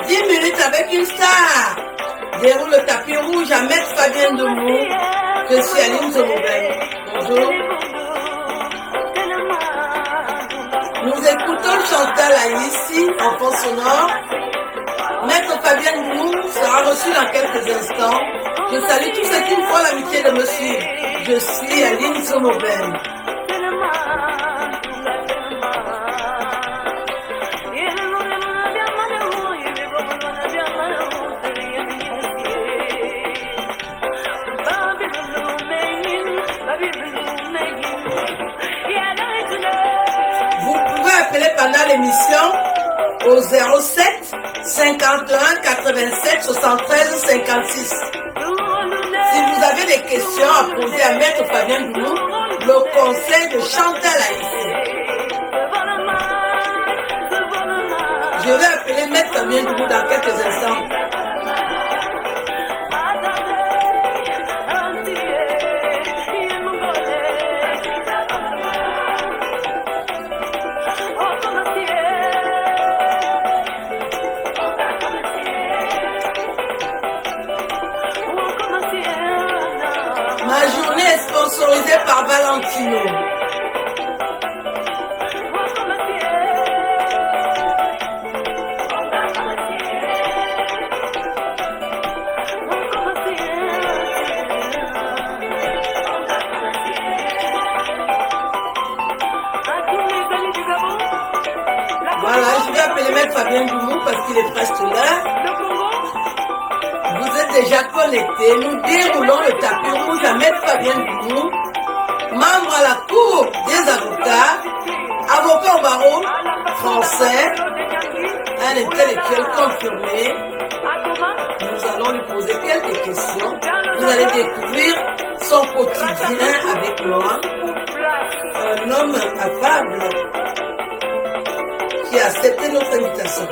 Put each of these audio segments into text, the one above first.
10 minutes avec une star. Déroule le tapis rouge à Maître Fabien Demou. Je suis Aline Zomobel. Bonjour. Nous écoutons Chantal Aïssi en fond sonore. Maître Fabien Demou sera reçu dans quelques instants. Je salue tous ceux qui me font l'amitié de me suivre. Je suis Aline Zomobel. Pendant l'émission au 07 51 87 73 56. Si vous avez des questions à poser à Maître Fabien Demou, le conseil de Chantal Aïssi. Je vais appeler Maître Fabien Demou dans quelques instants. Ma journée est sponsorisée par Valentino. Voilà, je vais appeler Maître Fabien Demou parce qu'il est presque là. Vous êtes déjà connectés. Nous déroulons le tapis rouge à Maître Fabien Demou, membre à la Cour des avocats, avocat au barreau français, un intellectuel confirmé. Nous allons lui poser quelques questions. Vous allez découvrir son quotidien avec moi. Un homme affable qui a accepté notre invitation.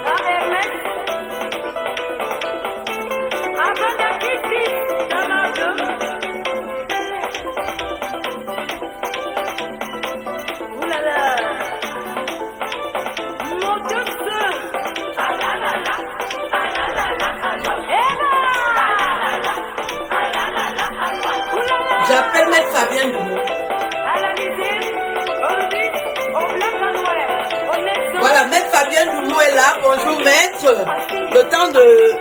J'appelle Maître Fabien Demou. Voilà, Maître Fabien Demou est là. Bonjour Maître. Le temps de...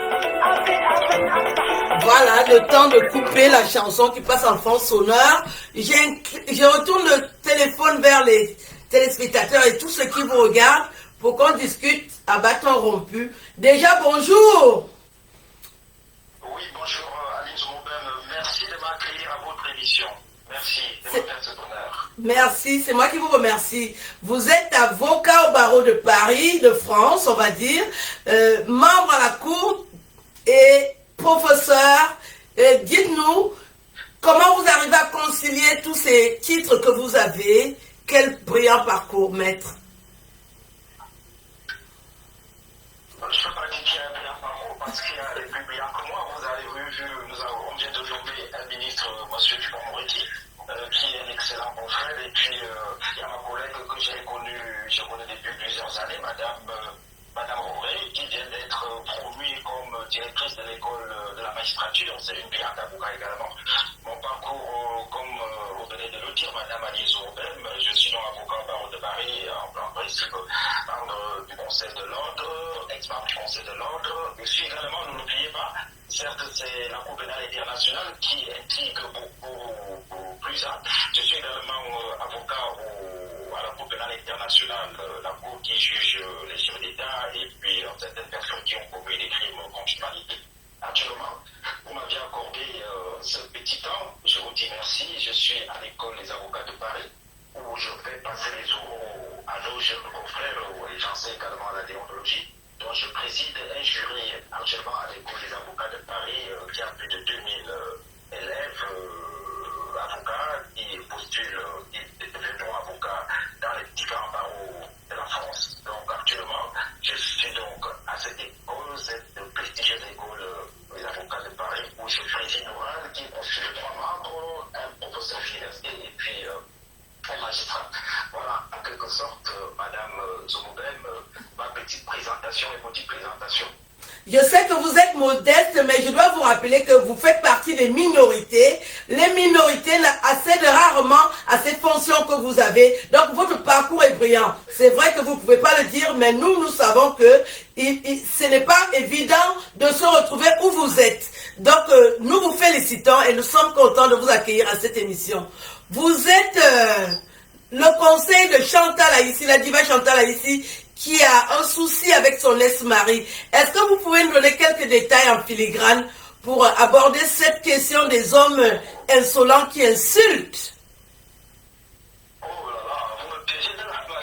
Voilà, le temps de couper la chanson qui passe en fond sonore. Je retourne le téléphone vers les téléspectateurs et tous ceux qui vous regardent pour qu'on discute à bâton rompu. Déjà, bonjour. Oui, bonjour Aline Zomobel. Merci de m'accueillir à votre émission. Merci de me faire ce honneur. Merci, c'est moi qui vous remercie. Vous êtes avocat au barreau de Paris, de France, on va dire, membre à la Cour et professeur. Dites-nous, comment vous arrivez à concilier tous ces titres que vous avez? Quel brillant parcours, maître. Je ne peux pas dire qu'il y a un brillant parcours parce qu'il y a des plus brillants que moi. Vous avez vu, on vient de nommer un ministre, M. Dupond-Moretti, qui est un excellent confrère. Et puis, il y a ma collègue que j'ai connue depuis plusieurs années, Madame Auré, qui vient d'être promue comme directrice de l'école de la magistrature. C'est une brillante avocat également. Mon parcours, comme vous venez de le dire, Madame Aline Zomobel, je suis non avocat au barreau de Paris, en principe membre du Conseil de l'Ordre, ex-membre du Conseil de l'Ordre. Je suis également, ne l'oubliez pas, certes c'est la Cour pénale internationale qui intrigue beaucoup plus ça. Je suis également avocat à la Cour pénale internationale, la Cour qui juge les chefs d'État et puis certaines personnes qui ont commis des crimes contre l'humanité. Actuellement, vous m'aviez accordé ce petit temps, je vous dis merci. Je suis à l'école des avocats de Paris où je fais passer les oraux à nos jeunes confrères et j'enseigne également la déontologie. Donc je préside un jury actuellement à l'école des avocats de Paris qui a plus de 2000 élèves avocats qui postulent, qui deviendront avocats dans les différents barreaux de la France. Donc actuellement, je suis donc à cette école, cette prestigieuse école des avocats de Paris où je préside oral qui constitue 3 membres, un professeur d'université et puis un magistrat. Voilà, en quelque sorte, Madame Zomobel, ma petite présentation. Je sais que vous êtes modeste, mais je dois vous rappeler que vous faites partie des minorités. Les minorités accèdent rarement à ces fonctions que vous avez. Donc, votre parcours est brillant. C'est vrai que vous ne pouvez pas le dire, mais nous savons que ce n'est pas évident de se retrouver où vous êtes. Donc, nous vous félicitons et nous sommes contents de vous accueillir à cette émission. Vous êtes le conseil de Chantal Aïssi, la diva Chantal Aïssi, qui a un souci avec son ex-mari. Est-ce que vous pouvez nous donner quelques détails en filigrane pour aborder cette question des hommes insolents qui insultent? Oh là là, vous me piégez de la main,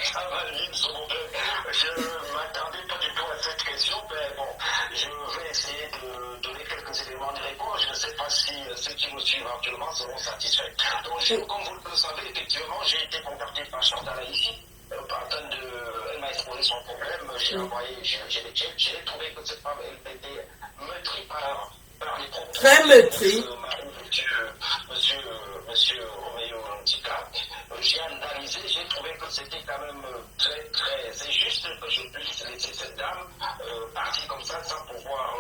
je ne m'attendais pas du tout à cette question, mais bon, je vais essayer de donner quelques éléments de réponse. Je ne sais pas si ceux qui me suivent actuellement seront satisfaits. Donc, comme vous le savez, effectivement, j'ai été contacté par Chantal Aïssi. Elle m'a exposé son problème, j'ai envoyé, j'ai trouvé que cette femme, elle était meurtrie par les problèmes. Très meurtrie. Monsieur Roméo Antica. J'ai analysé, j'ai trouvé que c'était quand même très, très injuste que je puisse laisser cette dame partir comme ça sans pouvoir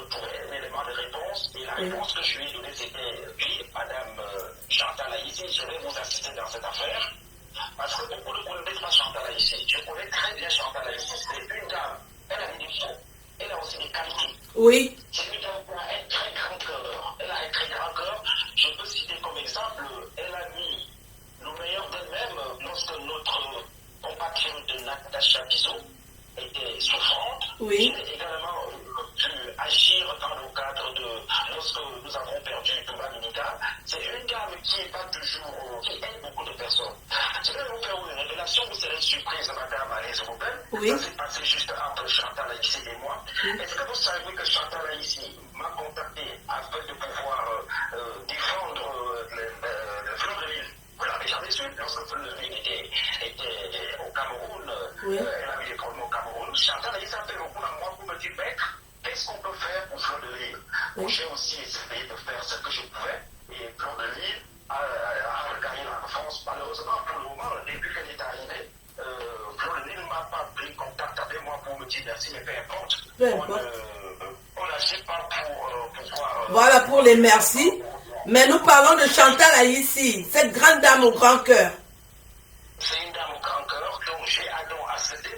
trouver un élément de réponse. Et la réponse que je lui ai donnée, c'était oui, madame Chantal Aïssi, je vais vous assister dans cette affaire. Parce que beaucoup ne connaissent pas Chantal Aïssi. Je connais très bien Chantal Aïssi. C'est une dame. Elle a des défauts. Elle a aussi des qualités. Oui. C'est une dame qui a un très grand cœur. Elle a un très grand cœur. Je peux citer comme exemple, elle a mis le meilleur d'elle-même lorsque notre compatriote Natacha Bizot était souffrante. Oui. Elle a également pu agir dans le cadre de lorsque nous avons perdu Thomas Dominica. C'est une dame qui n'est pas toujours, qui aide beaucoup de personnes. Je vais vous faire une révélation, vous serez surprise, madame Alaise Robin. Oui. Ça s'est passé juste entre Chantal Aïssi et moi. Est-ce que vous savez que Chantal Aïssi m'a contacté afin de pouvoir défendre le fleuve de l'île? Vous l'avez jamais su, lorsque le fleuve de l'île était au Cameroun, elle avait des problèmes au Cameroun. Chantal Aïssi a fait beaucoup à moi pour me dire, maître, qu'est-ce qu'on peut faire pour fleuve de l'île? J'ai aussi essayé de faire ce que je pouvais, et fleuve de l'île a regagné la France. Malheureusement, pour le moment, depuis qu'elle est arrivée, Fleur de Lille ne m'a pas pris contact avec moi pour me dire merci, mais peu importe. On n'agit pas pour pouvoir... Voilà pour les merci. Mais nous parlons de Chantal Aïssi, cette grande dame au grand cœur. C'est une dame au grand cœur, donc j'ai accepté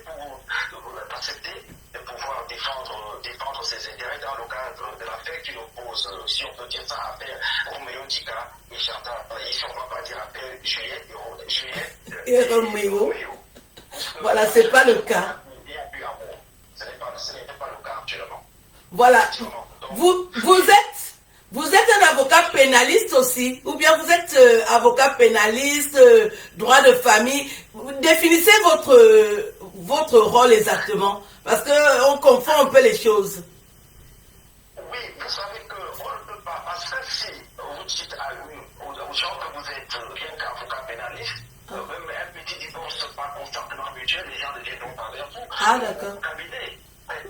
de pouvoir défendre ses intérêts dans le cadre de l'affaire qui oppose, si on peut dire ça, affaire Roméo Dika et Chantal Aïssi, on ne va pas dire affaire Juliette et Roméo. Voilà, ce n'est pas le cas. Ce n'est pas le cas actuellement. Voilà. Vous êtes un avocat pénaliste aussi, ou bien vous êtes avocat pénaliste, droit de famille. Définissez votre rôle exactement, parce qu'on confond un peu les choses. Oui, vous savez qu'on ne peut pas, parce que si vous dites aux gens que vous êtes bien qu'avocat pénaliste, même un petit divorce pas consentement mutuel, les gens ne viendront pas vers vous. Ah, d'accord. Mon cabinet,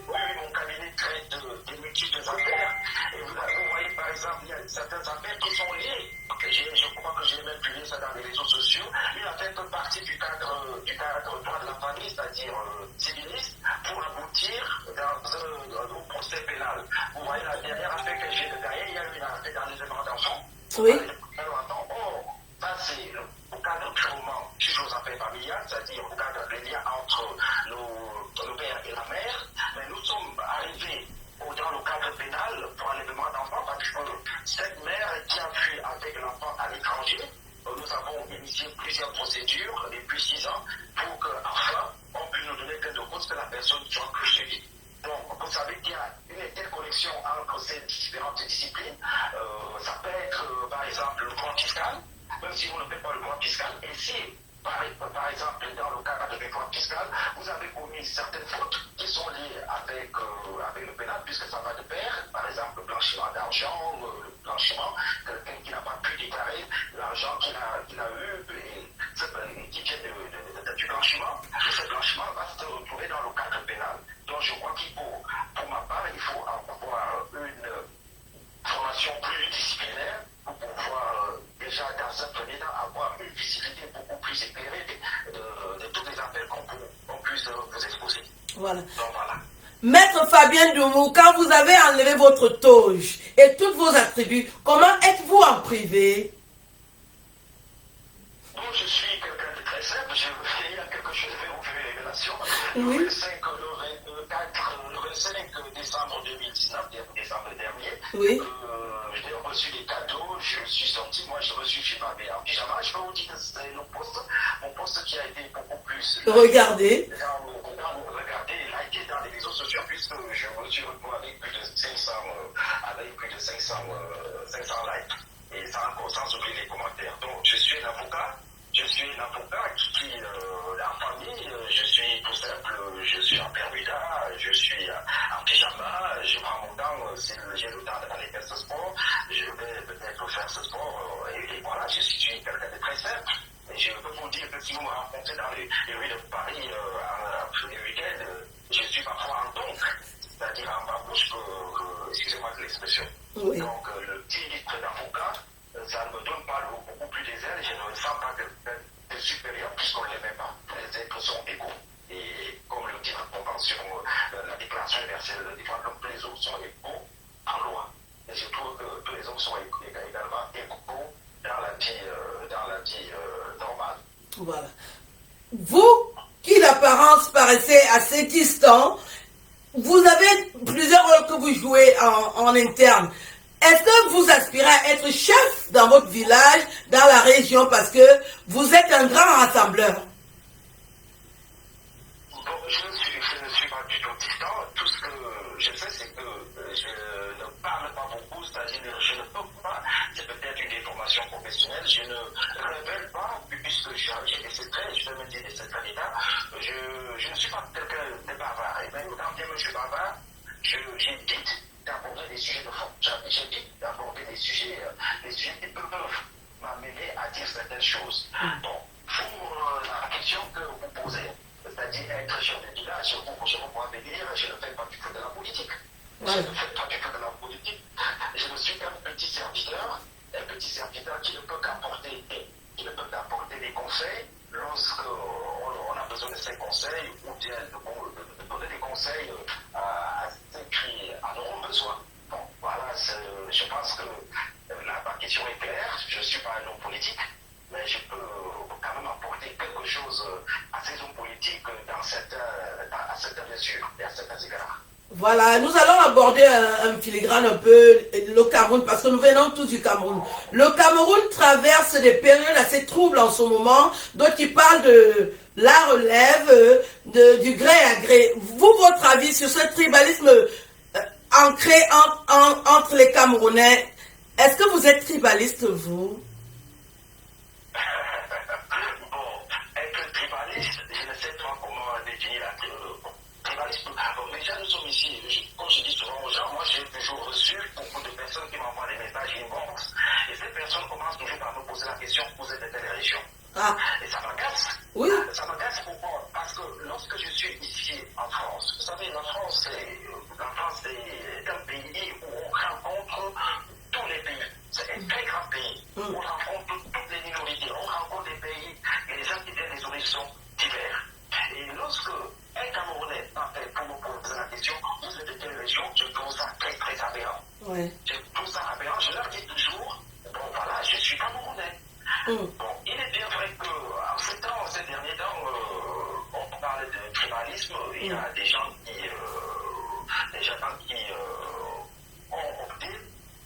mon cabinet traite des multiples affaires. Et vous voyez, par exemple, il y a certaines affaires qui sont liées. Je crois que j'ai même publié ça dans les réseaux sociaux. Une affaire fait partie du cadre droit de la famille, c'est-à-dire civiliste, pour aboutir au procès pénal. Vous voyez, la dernière affaire que j'ai gagné, il y a eu une affaire d'enlèvement d'enfants. Oui. Or, ça c'est au cadre purement juge aux affaires familiales, c'est-à-dire au cadre des liens entre le père et la mère. Mais nous sommes arrivés dans le cadre pénal pour enlèvement d'enfants parce que cette mère qui a fui avec l'enfant à l'étranger, nous avons initié plusieurs procédures depuis 6 ans pour qu'enfin on puisse nous donner plein de cause que la personne soit poursuivie. Donc, vous savez qu'il y a une interconnexion entre ces différentes disciplines. Ça peut être, par exemple, le droit fiscal, même si vous ne faites pas le droit fiscal. Et si, par exemple, dans le cadre du droit fiscal, vous avez commis certaines fautes qui sont liées avec le pénal, puisque ça va de pair. Par exemple, le blanchiment d'argent, le blanchiment, quelqu'un qui n'a pas pu déclarer l'argent qu'il a eu, et qui vient du blanchiment. Et ce blanchiment va se retrouver dans le cadre pénal. Donc je crois qu'il faut, pour ma part, il faut avoir une formation pluridisciplinaire pour pouvoir déjà dans un premier temps avoir une visibilité beaucoup plus éclairée de toutes les affaires qu'on puisse vous exposer. Voilà. Donc voilà. Maître Fabien Doumou, quand vous avez enlevé votre toge et tous vos attributs, comment êtes-vous en privé? Bon, je suis quelqu'un de très simple. Il y a quelque chose de aucune révélation. Oui. Le 25 décembre 2019, décembre dernier, Oui. j'ai reçu des cadeaux, je suis sorti, moi je reçu chez ma mère en pyjama. Je peux vous dire que c'est mon poste qui a été beaucoup plus. Regardez. Regardez, liké dans les réseaux sociaux, puisque je me suis retrouvé avec plus de 500, likes, et sans oublier les commentaires. Donc je suis un avocat. Je suis un avocat qui en famille, je suis tout simple, je suis en permuda, je suis en pyjama, je prends mon temps, si j'ai le temps d'aller faire ce sport, je vais peut-être faire ce sport, et voilà, je suis quelqu'un de très simple. Et je peux vous dire que si vous me rencontrez dans les rues de Paris le week-end, je suis parfois en tongue, c'est-à-dire en babouche, excusez-moi de l'expression. Oui. Donc le titre d'avocat, ça ne me donne pas beaucoup plus des ailes, je ne me sens pas de supérieur puisqu'on ne l'est pas. Les êtres sont égaux. Et comme le dit la Convention, la Déclaration universelle des droits de l'homme, tous les hommes sont égaux en loi. Et je trouve que tous les hommes sont également égaux dans la vie normale. Voilà. Vous, qui d'apparence paraissez assez distant, vous avez plusieurs rôles que vous jouez en interne. Est-ce que vous aspirez à être chef dans votre village, dans la région, parce que vous êtes un grand rassembleur? Bon, je ne suis pas du tout distant. Tout ce que je sais, c'est que je ne parle pas beaucoup, c'est-à-dire je ne peux pas, c'est peut-être une déformation professionnelle, je ne révèle pas, puisque j'ai des secrets, je peux me dire des secrets d'État, je ne suis pas quelqu'un de bavard. Et même quand bien je suis bavard, j'évite d'aborder des sujets de fond. J'évite d'aborder des sujets qui peuvent m'amener à dire certaines choses. Bon, pour la question que vous posez, c'est-à-dire être chef de village, je vous pourrais dire, je ne fais pas du tout de la politique. Je ne fais pas du tout de la politique. Je ne suis qu'un petit serviteur qui ne peut qu'apporter des conseils lorsqu'on a besoin de ces conseils ou bien de donner des conseils à ceux qui en auront besoin. Bon, voilà, je pense que ma question est claire. Je ne suis pas un homme politique, mais je peux quand même apporter quelque chose à ces hommes politiques à certaines mesures et à certains égards. Voilà, nous allons aborder un filigrane un peu le Cameroun, parce que nous venons tous du Cameroun. Le Cameroun traverse des périodes assez troubles en ce moment, donc il parle de la relève, du gré à gré. Vous, votre avis sur ce tribalisme ancré entre les Camerounais, est-ce que vous êtes tribaliste, vous? Bon, être tribaliste, je ne sais pas comment définir la tribalisme. Bon, déjà, nous sommes ici, comme je dis souvent aux gens, moi j'ai toujours reçu beaucoup de personnes qui m'envoient des messages inbox, et ces personnes commencent toujours par me poser la question, vous êtes de telle région. Ah. Et ça m'agace. Oui. Ça m'agace pourquoi? Parce que lorsque je suis ici en France, vous savez, la France est un pays où on rencontre tous les pays. C'est un très grand pays. On rencontre toutes les minorités. On rencontre des pays, des gens qui viennent des horizons divers. Et lorsque un Camerounais m'appelle pour me poser la question, vous êtes de quelle région, je trouve ça très très aberrant. Ouais. Je trouve ça aberrant. Je leur dis toujours, bon voilà, je suis Camerounais. Bon, il est bien vrai qu'en ces derniers temps, on parle de tribalisme. Il y a des gens qui ont opté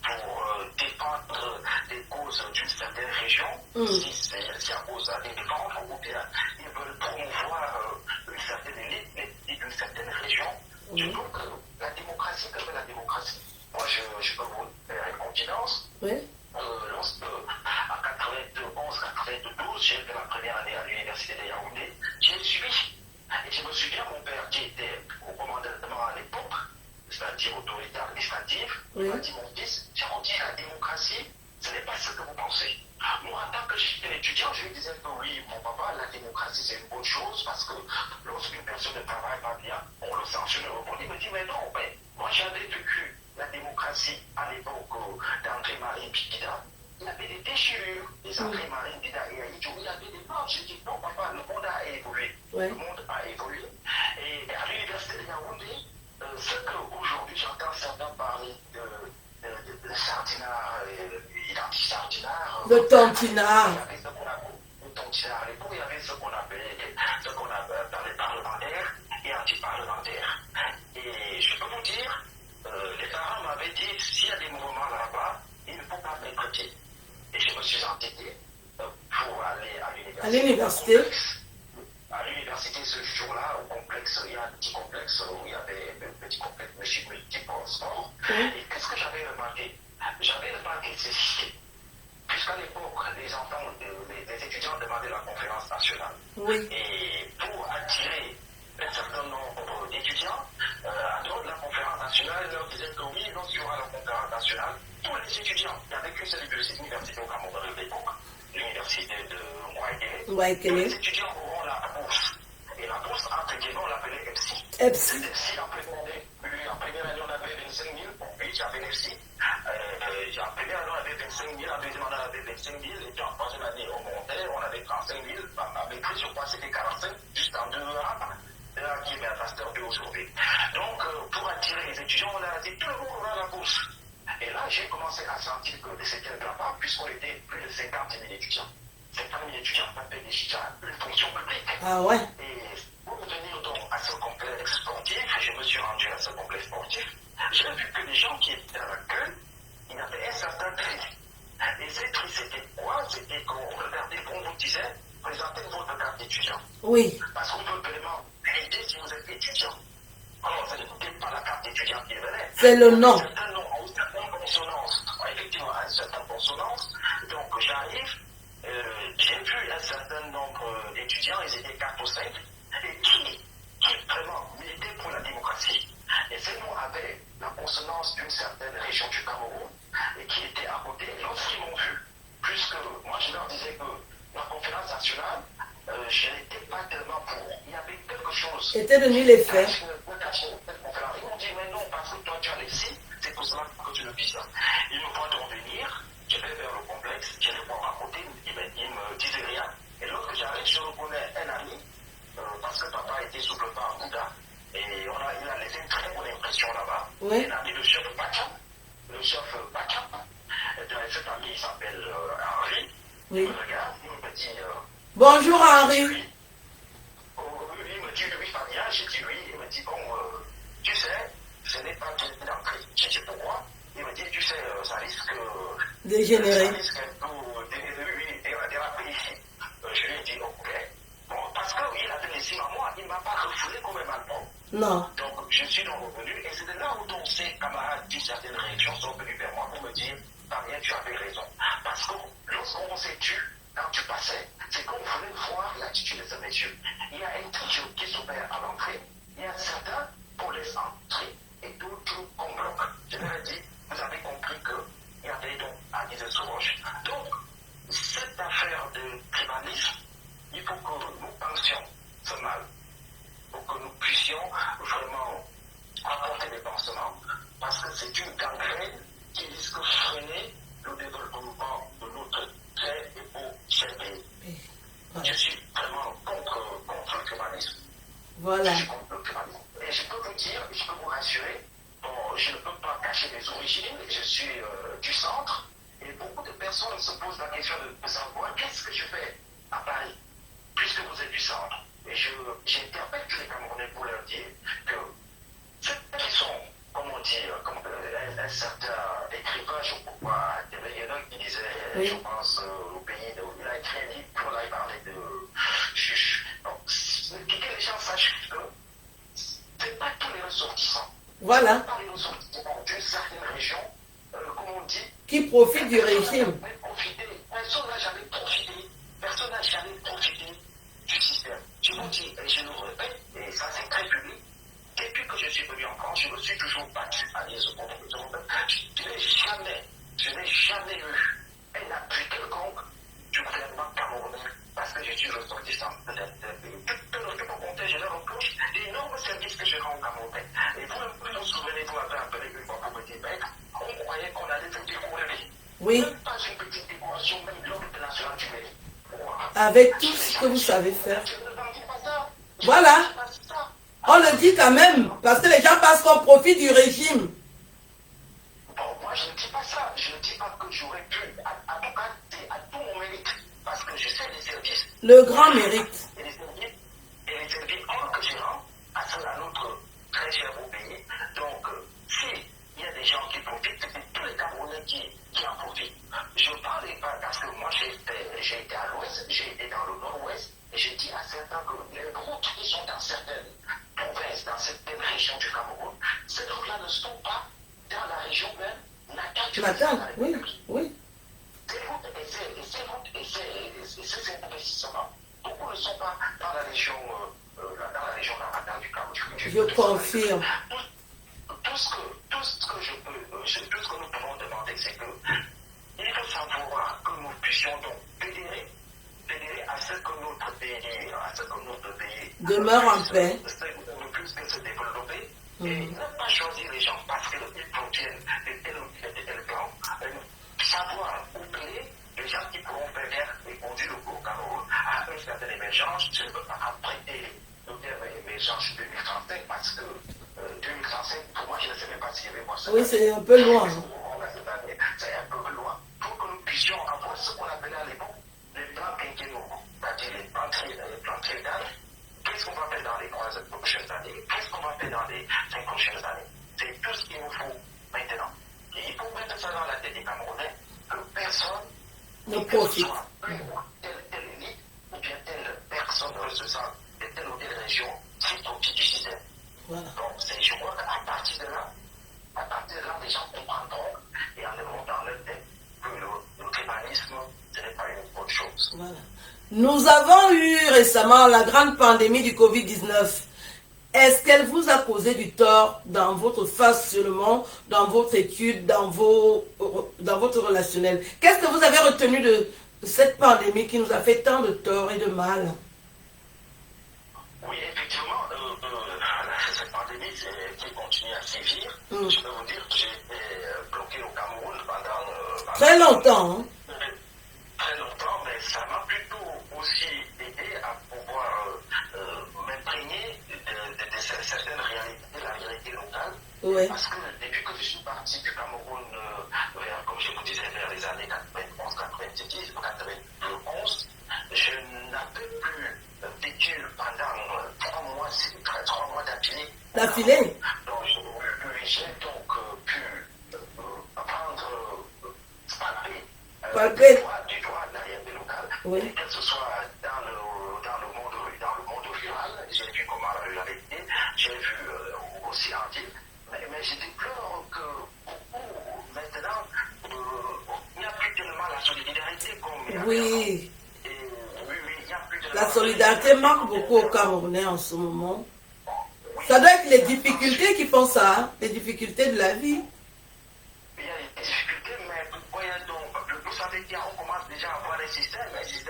pour défendre des causes d'une certaine région, si c'est à cause à les défendre, ou bien ils veulent promouvoir une certaine élite d'une certaine région. Je trouve que la démocratie, comme la démocratie, moi je peux vous faire une confidence. Oui. Lorsque, en 91-92, j'ai fait la première année à l'université de Yaoundé, j'ai suivi. Et je me souviens, mon père qui était au commandement à l'époque, c'est-à-dire autorité administrative, il m'a dit, mon fils, j'ai dit la démocratie, ce n'est pas ce que vous pensez. Moi, en tant que j'étais étudiant, je lui disais que oui, mon papa, la démocratie, c'est une bonne chose parce que lorsqu'une personne ne travaille pas bien, on le sanctionne. Il me dit, mais non, mais moi j'avais vécu la démocratie à l'époque d'André-Marie Bidida. Il y avait des déchirures, des André-Marie Bidida et Aïdjo. Il y avait des morts. J'ai dit, non, papa, le monde a évolué. Le monde a évolué. Et à l'université de Yaoundé, ce qu'aujourd'hui j'entends certains parler de sardinard, identité-sardinard. Le tontinard. Il y avait ce qu'on appelait le tontinard. À l'époque, il y avait ce qu'on appelait les parlementaires et anti-parlementaires. Et je peux vous dire, les parents m'avaient dit, s'il y a des mouvements là-bas, il ne faut pas mettre pied. Et je me suis entêté pour aller à l'université. À l'université. À l'université, ce jour-là, au complexe, il y a un petit complexe où il y avait un petit complexe multi-sport. Et qu'est-ce que j'avais remarqué? J'avais remarqué ceci. Puisqu'à l'époque, les enfants, les étudiants demandaient la conférence nationale. Oui. Et pour attirer un certain nombre d'étudiants, à dehors de la conférence nationale, ils leur disaient que oui, lorsqu'il y aura la conférence nationale, tous les étudiants, il n'y avait qu'une seule université au Cameroun de l'époque, l'université de Mouaïkele, tous les étudiants auront la bourse. Et la bourse, entre guillemets, on l'appelait EPSI. EPSI. EPSI, en première année, on avait 25 000. Bon, oui, j'avais EPSI. En première année, on avait 25 000. En deuxième année, on avait 25 000. Et puis en troisième année, on montait, on avait 35 000. À maîtrise, je crois que c'était 45, juste en 2 ans. Là, qui est ma master 2 aujourd'hui. Donc, pour attirer les étudiants, on a dit tout le monde aura la bourse. Et là, j'ai commencé à sentir que c'était un drama, puisqu'on était plus de 50 000 étudiants. 50 000 étudiants, on appelle une fonction publique. Ah ouais. Et pour venir donc à ce complexe sportif, je me suis rendu à ce complexe sportif, j'ai vu que les gens qui étaient dans la queue, il y avait un certain tri. Et ces tri, c'était quoi? C'était qu'on regardait, qu'on vous disait, présentez votre carte d'étudiant. Oui. Parce qu'on peut vraiment aider si vous êtes étudiant. Alors, ça n'était pas la carte d'étudiant qui venait. C'est le nom. Un certain nom, une certaine consonance. Effectivement, une certaine consonance. Donc, j'arrive. J'ai vu un certain nombre d'étudiants, ils étaient 4 ou 5, et qui vraiment militaient pour la démocratie. Et ces noms avaient la consonance d'une certaine région du Cameroun, et qui étaient à côté, lorsqu'ils m'ont vu, puisque moi je leur disais que la conférence nationale, je n'étais pas tellement pour. Il y avait quelque chose. Était venu les faire. Ils m'ont dit, mais non, parce que toi tu as les signes, c'est pour cela que tu le vis. Ils me voient donc venir. Je vais vers le complexe, je les vois à côté, ils me disaient rien. Et lorsque j'arrive, je reconnais un ami, parce que papa était sous le pas à Bouddha, et il a laissé une très bonne impression là-bas. Oui. Un ami, le chef Bacha, cet ami, il s'appelle Henri. Oui. Il me regarde, il me dit... Bonjour Henri. Il me dit, oui, Fabien, j'ai dit oui. Il me dit, bon, tu sais, ce n'est pas une entrée. J'ai dit, pourquoi? Il me dit, tu sais, ça risque... Dégénéré. Ça risque un peu déraper ici. Je lui ai dit, ok. Bon, parce qu'il a donné signe à moi, il ne m'a pas refoulé comme un malpon. Non. Donc, je suis donc revenu, et c'est de là où donc ces camarades d'une certaine région sont venus vers moi pour me dire, Fabien, tu avais raison. Parce que lorsqu'on s'est tué, quand tu passais, c'est qu'on voulait voir l'attitude de ces messieurs. Il y a un trio qui s'opère à l'entrée, il y a certains qu'on laisse entrer, et d'autres qu'on bloque. Je leur ai dit, vous avez compris qu'il y avait donc à Guise Souroche. Donc, cette affaire de tribalisme, il faut que nous pensions ce mal, pour que nous puissions vraiment apporter des pansements, parce que c'est une gangrène qui risque de freiner le développement de notre très et beau cher pays. Je suis vraiment contre le tribalisme. Voilà. Je suis contre le tribalisme. Et je peux vous dire, je peux vous rassurer, bon, je ne peux pas cacher mes origines, je suis du centre, et beaucoup de personnes se posent la question de savoir qu'est-ce que je fais à Paris, puisque vous êtes du centre. Et j'interpelle tous les Camerounais pour leur dire que ceux qui sont, comme on dit, comme un certain écrivain, je crois, il y en a qui disait, oui. je pense, au pays, il a écrit un livre, là, il parlait de... Donc, que les gens sachent que ce n'est pas tous les ressortissants. Voilà. Pas les ressortissants d'une certaine région, comme on dit, qui profitent du régime. Personne n'a jamais profité. Personne n'a jamais profité du système. Je vous dis, et je le répète, et ça c'est très public, depuis que je suis venu en France, je me suis toujours battu à des je n'ai jamais eu un appui quelconque du gouvernement camerounais parce que je suis ressortissant de pays. Je peux compter, je leur reproche d'énormes services que je rends aux Camerounais. Et vous vous souvenez, vous m'avez appelé une fois pour me dire, mec, on croyait qu'on allait vous découvrir. Oui. Même pas une petite décoration, même l'ordre national du pays. Avec tout ce que vous savez faire. Voilà. On le le dire quand même, parce que les gens pensent qu'on profite du régime. Bon, moi je ne dis pas ça. Je ne dis pas que j'aurais pu. En tout cas, c'est à tout mon mérite. Parce que je sais les services. Le grand mérite. Et les services que je rends à notre très cher beau pays. Donc, si il y a des gens qui profitent, c'est tous les Camerounais qui en profitent. Je ne parle pas parce que moi j'ai été à l'ouest, j'ai été dans le nord-ouest, et j'ai dit à certains que les routes qui sont dans certaines provinces, dans certaines régions du Cameroun, ces routes-là ne sont pas dans la région même natale du Natal, oui, oui. Ces routes et ces investissements, beaucoup ne sont pas dans la région natale du Cameroun. Je confirme. Tout ce que nous pouvons demander, c'est que il faut savoir que nous puissions donc fédérer à ce que notre pays Demeure en paix. ne puisse que se développer et ne pas choisir les gens parce qu'ils proviennent de tel clan. Savoir oublier les gens qui pourront faire et conduire le Cameroun à une certaine émergence. Je ne peux pas apprêter le terme émergence 2035 parce que 2035, pour moi, je ne sais même pas s'il y avait moi ça. Oui, c'est un peu loin. C'est un peu loin. Pour que nous puissions avoir ce qu'on appelait à l'époque les plans quinquennaux, c'est-à-dire les plans triennales. Qu'est-ce qu'on va faire dans les 3 prochaines années? Qu'est-ce qu'on va faire dans les 5 prochaines années? C'est tout ce qu'il nous faut maintenant. Et il faut mettre ça dans la tête des Camerounais que personne ne profite. Telle élite ou bien telle personne ressourçante de telle ou telle région qui profite du système. Voilà. Donc, je crois qu'à partir de là, les gens comprendront et enlèveront dans leur tête que le tribalisme, ce n'est pas une bonne chose. Voilà. Nous avons eu récemment la grande pandémie du Covid-19. Est-ce qu'elle vous a causé du tort dans votre fonctionnement, dans votre étude, dans votre relationnel? Qu'est-ce que vous avez retenu de cette pandémie qui nous a fait tant de tort et de mal? Oui, effectivement, cette pandémie qui continue à sévir, je peux vous dire que j'ai été bloqué au Cameroun pendant très longtemps. Hein? Très longtemps, mais ça m'a plutôt aussi aidé à pouvoir m'imprégner de certaines réalités, de la réalité locale. Oui. Parce que depuis que je suis parti du Cameroun, comme je vous disais, vers les années 91, 90, 91, je n'avais plus vécu pendant 3 mois d'affilée. D'affilée? Donc, j'ai donc pu apprendre, palper du doigt la réalité locale. Oui. Et que ce soit dans le monde rural, j'ai vu comment la ruralité, j'ai vu aussi en ville, mais je déplore que beaucoup, maintenant, il n'y a plus tellement la solidarité comme il y avait Oui. il n'y a plus tellement La solidarité manque beaucoup aux Camerounais en ce moment. Ça doit être les difficultés qui font ça, hein? Les difficultés de la vie. Il y a des difficultés, mais voyons donc, vous savez qu'on commence déjà à avoir un système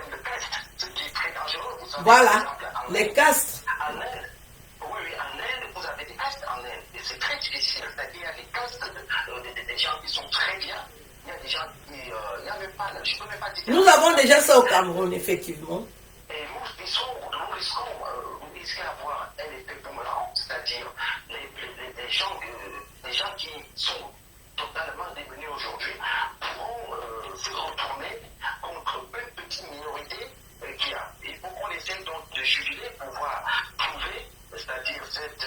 de caste, ce qui est très dangereux. Vous savez, Voilà, par exemple, les castes. En Inde, oui, en Inde, vous avez des castes en Inde, et c'est très difficile. C'est-à-dire qu'il y a des castes, des gens qui sont très bien, il y a des gens qui, il n'y a même pas, je ne peux même pas dire. Nous avons déjà ça au Cameroun, effectivement. Et nous risquons d'avoir un effet boomerang, c'est-à-dire les gens qui sont totalement démunis aujourd'hui pourront se retourner contre une petite minorité qui a. Il faut qu'on essaie donc de juguler pour pouvoir trouver, c'est-à-dire cette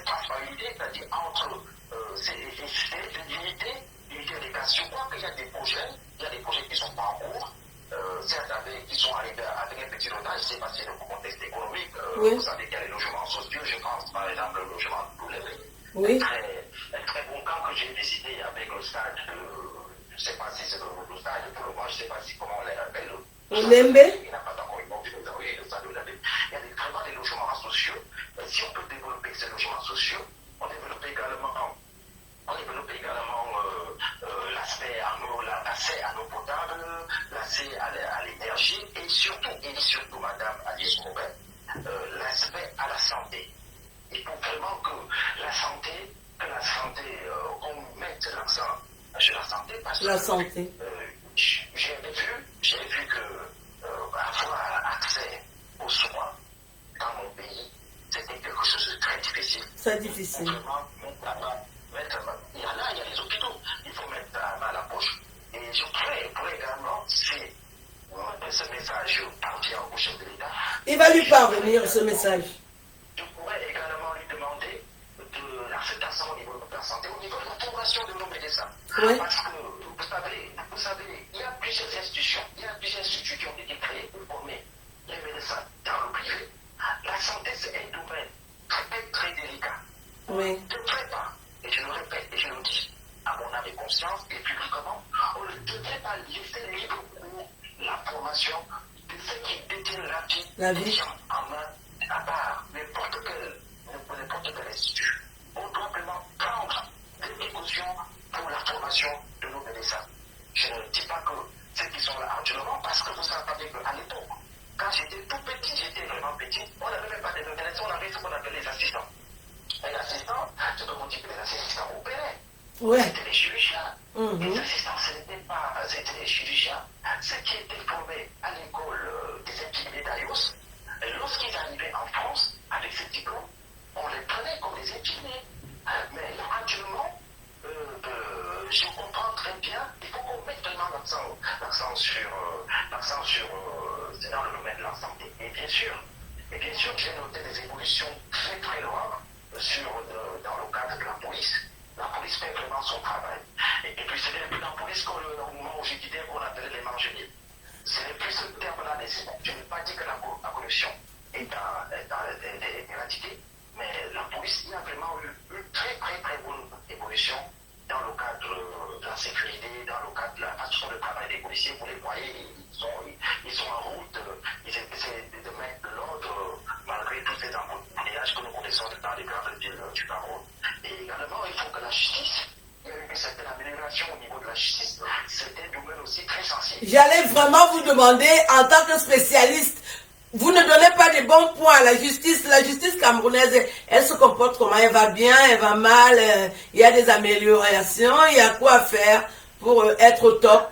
transparité, c'est-à-dire entre l'unité des cas. Je crois qu'il y a des projets qui sont pas en cours. Certes, qui sont arrivés avec un petit retard, je ne sais pas si c'est le contexte économique. Oui. Vous savez qu'il y a les logements sociaux, je pense par exemple le logement de Poulet. Oui. Un très bon camp que j'ai décidé avec le stade, je ne sais pas si c'est le stade pour le moment, je ne sais pas si comment on l'appelle. Olembe. Il n'a pas encore eu le stade de Olembe. Il y a vraiment des logements sociaux. Si on peut développer ces logements sociaux, on développe également l'accès à l'eau potable, l'accès à l'énergie et surtout, Madame Alice Moubin, l'aspect à la santé. Il faut vraiment que la santé, on mette l'accent sur la santé parce que La santé. J'ai vu que avoir accès aux soins dans mon pays c'était quelque chose de très difficile. C'est difficile. Vraiment, il y a les hôpitaux, il faut mettre la main à la poche. Et je pourrais également, si ce message parvient au chef de l'État, il va lui parvenir ce message. Je pourrais également lui demander de l'acceptation au niveau de la santé, au niveau de la formation de nos médecins. Oui. Parce que, vous savez, il y a plusieurs institutions qui ont été créées pour former les médecins dans le privé. La santé, c'est un domaine très, très délicat. Oui. On ne devrait pas, et je le répète et je le dis, à mon âme et conscience, et publiquement, on ne devrait pas laisser libre cours la formation de ceux qui détiennent la vie en main à part n'importe quel institut. On doit vraiment prendre des précautions pour la formation de nos médecins. Je ne dis pas que ceux qui sont là actuellement, parce que vous savez qu'à l'époque, quand j'étais tout petit, j'étais vraiment petit, on n'avait même pas de médecins, on avait ce qu'on appelait les assistants. Et l'assistant, je peux vous dire que les assistants opéraient. Ouais. C'était les chirurgiens. Les assistants, ce n'était pas, c'était les chirurgiens. Ceux qui étaient formés à l'école des infirmiers d'Ayos, lorsqu'ils arrivaient en France, avec ce diplôme, on les prenait comme des infirmiers. Mais là, actuellement, je comprends très bien, il faut qu'on mette vraiment l'accent sur dans le domaine de la santé. Et bien sûr, j'ai noté des évolutions très très loin dans le cadre de la police. La police fait vraiment son travail. Et puis c'est un peu la police qu'au moment où j'ai quitté, qu'on appelait les mangeuniers. Ce n'est plus ce terme-là, je n'ai pas dit que la corruption est éradiquée, mais la police, il y a vraiment eu une très très très bonne évolution dans le cadre de la sécurité, dans le cadre de la façon de travail des policiers. Vous les voyez, ils sont en route, ils essaient de mettre de l'ordre malgré tous ces embouteillages que nous connaissons dans les grandes villes du Cameroun. Et également, il faut que la justice, il y a eu une certaine amélioration au niveau de la justice. C'est un domaine aussi très sensible. J'allais vraiment vous demander, en tant que spécialiste, vous ne donnez pas de bons points à la justice. La justice camerounaise, elle se comporte comment? Elle va bien, elle va mal, il y a des améliorations, il y a quoi faire pour être au top.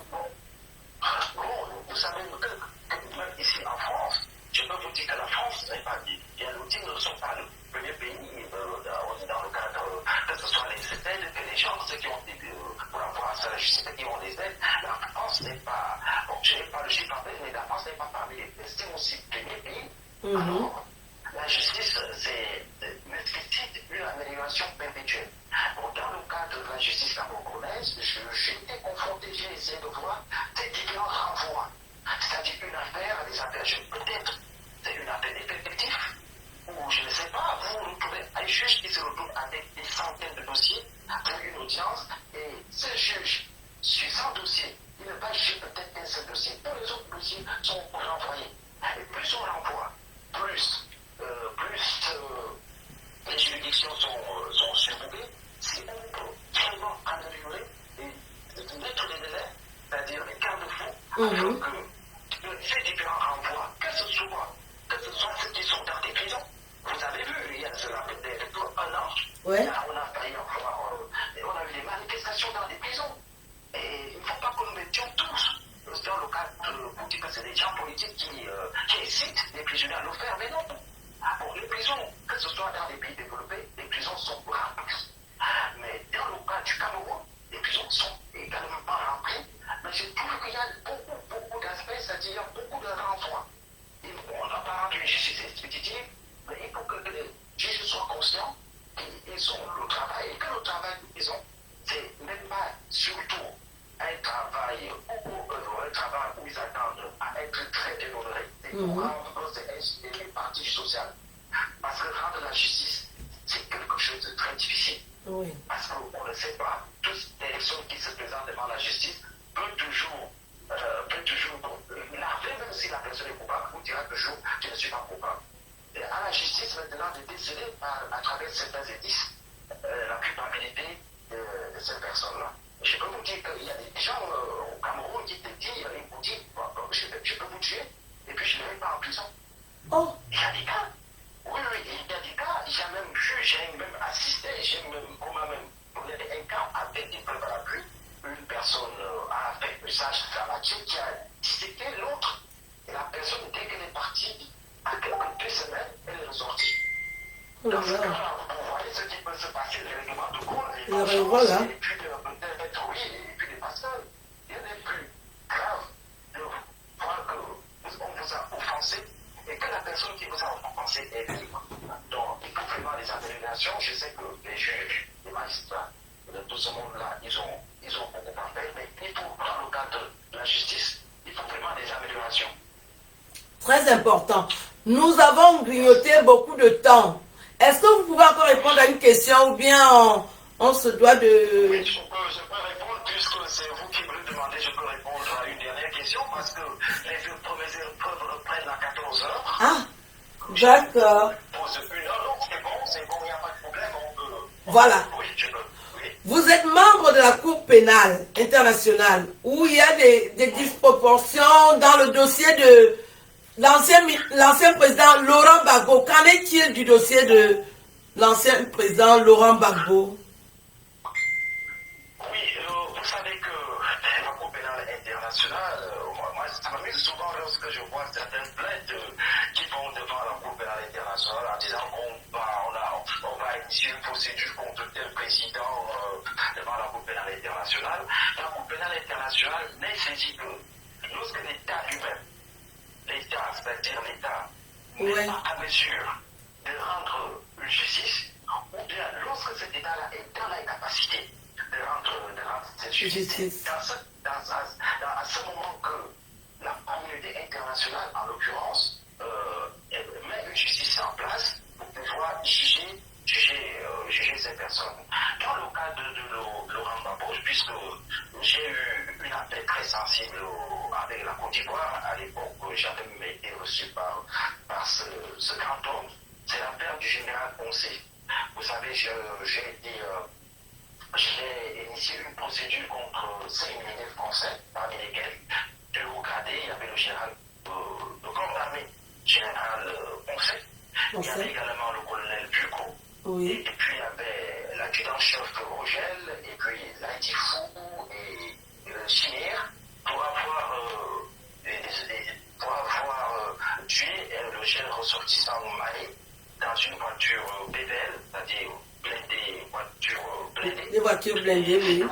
Bon, vous savez, même ici en France, je peux vous dire que la France n'est pas dit. Les outils ne sont pas le premier pays dans le cadre, que ce soit les aides que les gens, ceux qui ont des, pour avoir accès à la justice, qui ont des aides, la France n'est pas, bon, je n'ai pas le chiffre en tête, mais la France n'est pas parmi les aussi premiers pays. Alors, la justice, c'est nécessite une amélioration perpétuelle. Bon, dans le cadre de la justice camerounaise, j'ai été confronté, j'ai essayé de voir ces différents renvois. C'est-à-dire une affaire à des affaires jeunes. Peut-être c'est une affaire effective, ou je ne sais pas, vous retrouvez un juge qui se retrouve avec des centaines de dossiers pour une audience, et ce juge, sur 100 dossiers, il ne va juger peut-être qu'un seul dossier. Tous les autres dossiers sont renvoyés. Et plus on renvoie, plus les juridictions sont surbookées. Si on peut vraiment améliorer et mettre les délais, c'est-à-dire les garde-fous, afin que ces différents renvois, que ce soit ceux qui sont dans des prisons, vous avez vu, il y a cela peut-être un an, Ouais. là, on a failli avoir, on a eu des manifestations dans des prisons. Et il ne faut pas que nous mettions tous dans le cadre, pour dire que c'est des gens politiques qui incitent les prisonniers à le faire, mais non. Bon, les prisons, que ce soit dans les pays développés, les prisons sont remplies. Mais dans le cas du Cameroun, les prisons sont également pas remplies. Mais je trouve qu'il y a beaucoup d'aspects, c'est-à-dire il y a beaucoup de renforts. On n'a pas rendu une justice expéditive, mais il faut que les juges soient conscients qu'ils ont le travail, et que le travail qu'ils ont, c'est même pas surtout un travail où ils attendent à être très honorés, c'est pour rendre une partie sociale. Parce que rendre la justice, c'est quelque chose de très difficile. Oui. Parce qu'on ne sait pas, toutes les personnes qui se présentent devant la justice peuvent toujours, même si la personne est coupable, vous dira toujours, je ne suis pas coupable. Et à la justice maintenant de déceler à travers certains indices la culpabilité de cette personne-là. Je peux vous dire qu'il y a des gens au Cameroun qui te disent, je peux vous tuer, et puis je ne vais pas en prison. Oh. Il y a des cas. Oui, il y a des cas. J'ai même vu, j'ai même assisté, on m'a même donné un cas avec des preuves à l'appui. Une personne a fait usage de la matière qui a disséqué l'autre. Et la personne, dès qu'elle est partie, à quelques 2 semaines, elle est ressortie. Dans ce cas-là, vous voyez ce qui peut se passer, les règlements de compte, les voilà. et puis peut-être, oui, et puis les pasteurs. Il y a des plus graves de voir qu'on vous a offensé et que la personne qui vous a offensé est libre. Donc, il faut vraiment des améliorations. Je sais que les juges, les magistrats, de tout ce monde-là, ils ont beaucoup à faire, mais il faut, dans le cadre de la justice, il faut vraiment des améliorations. Très important. Nous avons grignoté beaucoup de temps. Est-ce que vous pouvez encore répondre à une question ou bien on se doit de... Oui, je peux répondre puisque c'est vous qui me le demandez. Je peux répondre à une dernière question parce que les premières épreuves reprennent à 14 heures. Ah, d'accord. Pose 1 heure, donc c'est bon, il n'y a pas de problème. On peut... Voilà. Oui, je peux. Oui. Vous êtes membre de la Cour pénale internationale où il y a des disproportions dans le dossier de l'ancien président Laurent Gbagbo. Qu'en est-il du dossier de l'ancien président Laurent Gbagbo? Oui, vous savez que la Cour pénale internationale, moi, ça m'amuse souvent lorsque je vois certaines plaintes qui vont devant la Cour pénale internationale en disant qu'on va initier une procédure contre tel président devant la Cour pénale internationale. La Cour pénale internationale n'est saisie que lorsque l'État lui-même, l'État, c'est-à-dire l'État, n'est pas à mesure de rendre une justice, ou bien lorsque cet État-là est dans l'incapacité de rendre cette justice. À ce moment que la communauté internationale, en l'occurrence, met une justice en place pour pouvoir juger ces personnes. Dans le cas de Laurent Gbagbo, puisque j'ai eu une affaire très sensible avec la Côte d'Ivoire, à l'époque, j'avais même été reçu par ce grand homme, c'est l'affaire du général Poncé. Vous savez, j'ai initié une procédure contre 5 militaires français, parmi lesquels, de haut gradé, il y avait le général, le corps d'armée, général Poncé. Il y avait également le colonel Bucco. Oui. Et puis il y avait l'adjudant-chef Rogel, et puis l'Aïtifou et le Chimère, pour avoir tué le jeune ressortissant malais dans une voiture BVL, c'est-à-dire voiture blindée. Des voitures blindées, oui.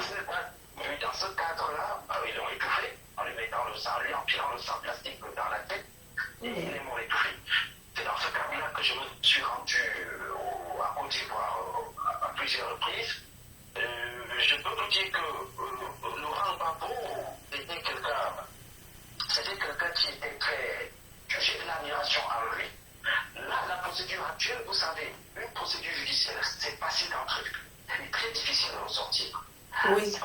Dans ce cadre-là, ils l'ont étouffé en lui mettant le sang, lui empirant le sang plastique dans la tête, et il est mort étouffé. C'est dans ce cadre-là que je me suis rendu à Côte d'Ivoire à plusieurs reprises. Je peux vous dire que Laurent Gbagbo était quelqu'un qui était très... J'ai de l'admiration à lui. Là, la procédure actuelle, vous savez, une procédure judiciaire, c'est facile d'entrer, mais très difficile de ressortir. Oui.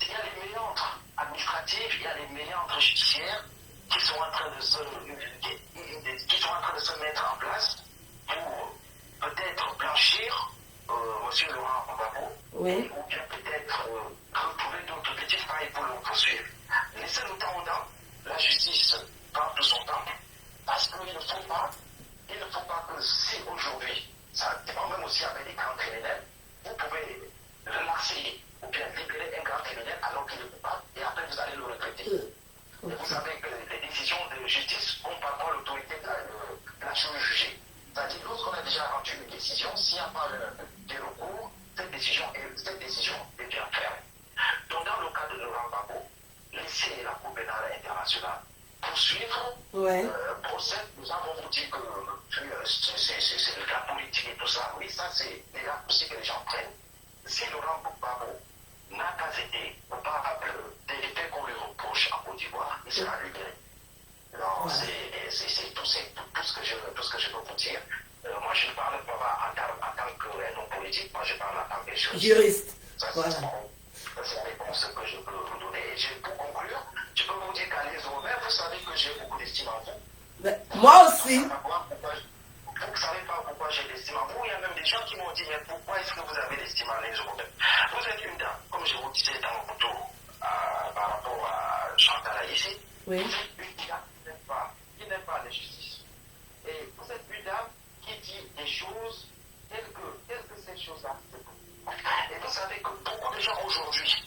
Il y a les méandres administratifs, il y a les méandres judiciaires qui sont en train de se mettre en place pour peut-être blanchir M. Laurent Gbagbo, oui. ou bien peut-être retrouver d'autres petites failles pour le poursuivre. Laissez le temps au temps, la justice prend tout son temps, parce qu'il ne faut pas que si aujourd'hui, ça dépend même aussi avec des grands criminels, vous pouvez relaxer ou bien libérer un grand criminel alors qu'il est coupable et après vous allez le regretter. Et vous savez que les décisions de justice ont parfois l'autorité de la chose jugée. C'est-à-dire lorsqu'on a déjà rendu une décision, s'il n'y a pas de recours, cette décision devient ferme. Donc dans le cas de Laurent Gbagbo, laissez la Cour pénale internationale poursuivre le procès. Nous avons dit que c'est le cas politique et tout ça. Oui, ça c'est les raccourcis que les gens prennent. Si Laurent Gbagbo n'a pas été coupable des faits qu'on lui reproche en Côte d'Ivoire, il sera libéré. Non, c'est tout ce que je peux vous dire. Moi, je ne parle pas en tant qu'un homme politique, moi je parle en tant que juriste. Ça, voilà. C'est la réponse que je peux vous donner. Et pour conclure, je peux vous dire qu'à l'Israël, vous savez que j'ai beaucoup d'estime en vous. Mais, moi aussi. Vous ne savez pas pourquoi j'ai l'estime en vous. Il y a même des gens qui m'ont dit, mais pourquoi est-ce que vous avez l'estime en les Européens? Vous êtes une dame, comme je vous disais dans mon tour par rapport à Chantal ici. Oui. Vous êtes une dame qui n'aime pas la justice. Et vous êtes une dame qui dit des choses telles que ces choses-là. Et vous savez que beaucoup de gens aujourd'hui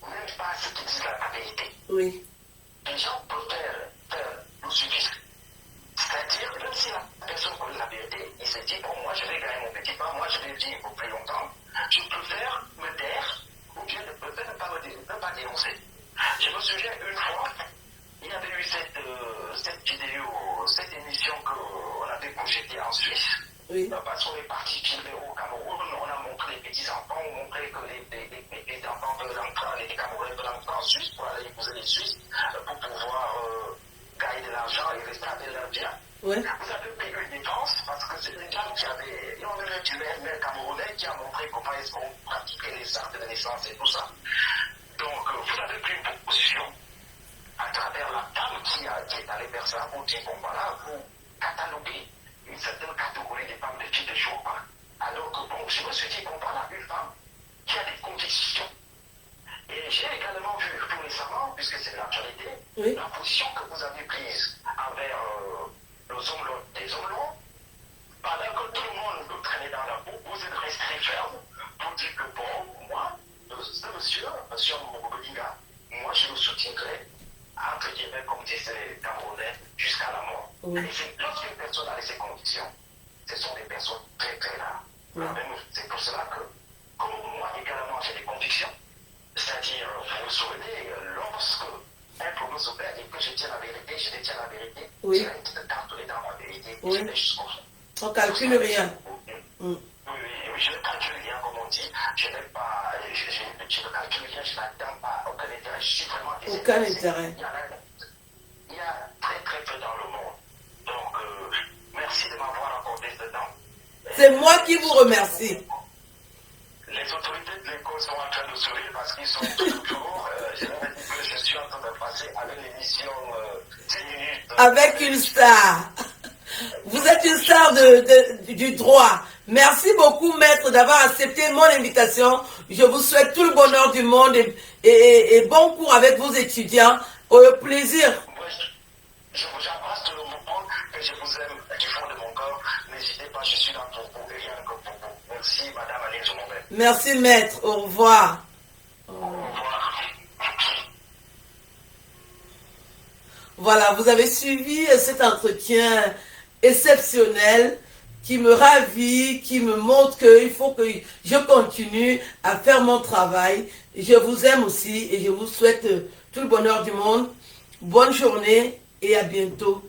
n'aiment pas ce qui disent la vérité. Oui. Les gens préfèrent faire le suivi. C'est-à-dire, même si la personne connaît la vérité, il se dit, bon, moi je vais gagner Camerounais qui a montré comment est-ce qu'on pratiquait les arts de la naissance et tout ça. Donc, vous avez pris une position à travers la dame qui est allée vers ça pour dire, bon voilà, vous cataloguez une certaine catégorie des femmes, des filles de Chopin. Alors que bon, je me suis dit, bon voilà, une femme qui a des convictions. Et j'ai également vu tout récemment, puisque c'est l'actualité, Oui. la position que vous avez prise envers les hommes longs, pendant que tout le monde nous traînait dans la boue, vous êtes resté ferme pour dire que bon, moi, ce monsieur Mogobelinga, moi je le soutiendrai, entre guillemets, comme disent les Camerounais, jusqu'à la mort. Oui. Et c'est lorsqu'une personne a ses convictions, ce sont des personnes très très rares. Oui. C'est pour cela que, comme moi également j'ai des convictions, c'est-à-dire, vous vous souvenez, lorsque un prononce au père et que je tiens la vérité, je détiens la vérité, Oui. j'ai une cartonné dans ma vérité, Oui. je vais jusqu'au fond. On calcule rien. Oui, je ne calcule rien, comme on dit. Je n'ai pas, je ne calcule rien, je n'attends pas aucun intérêt. Je suis vraiment désintéressé. Aucun intérêt. Il y a très très peu dans le monde. Donc, merci de m'avoir accordé ce temps. C'est moi qui vous remercie. Les autorités de l'école sont en train de sourire parce qu'ils sont toujours, je leur ai dit que je suis en train de passer avec l'émission 10 minutes. Avec une star. Vous êtes une star du droit. Merci beaucoup, maître, d'avoir accepté mon invitation. Je vous souhaite tout le bonheur du monde et bon cours avec vos étudiants. Au plaisir. Moi, je vous embrasse tout le monde, que je vous aime du fond de mon corps. N'hésitez pas, je suis là pour vous et rien que pour vous. Merci, madame Aline Zoumobet. Merci, maître. Au revoir. Au revoir. Voilà, vous avez suivi cet entretien exceptionnel qui me ravit, qui me montre qu'il faut que je continue à faire mon travail. Je vous aime aussi et je vous souhaite tout le bonheur du monde. Bonne journée et à bientôt.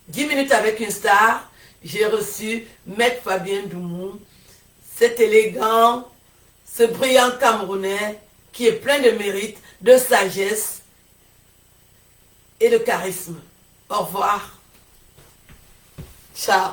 10 minutes avec une star. J'ai reçu Maître Fabien Doumou, cet élégant, ce brillant Camerounais qui est plein de mérite, de sagesse et de charisme. Au revoir. Ciao.